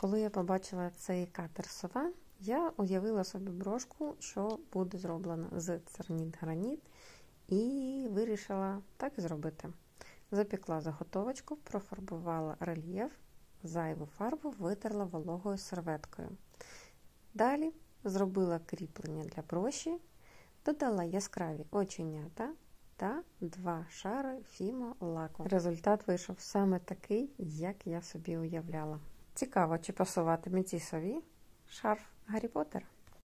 Коли я побачила цей катер сова, я уявила собі брошку, що буде зроблена з церніт-граніт, і вирішила так і зробити. Запекла заготовочку, профарбувала рельєф, зайву фарбу витерла вологою серветкою. Далі зробила кріплення для броші, додала яскраві оченята та 2 шари Fimo лаку. Результат вийшов саме такий, як я собі уявляла. Цікаво, чи пасуватиме цій сові шарф Гаррі Поттера.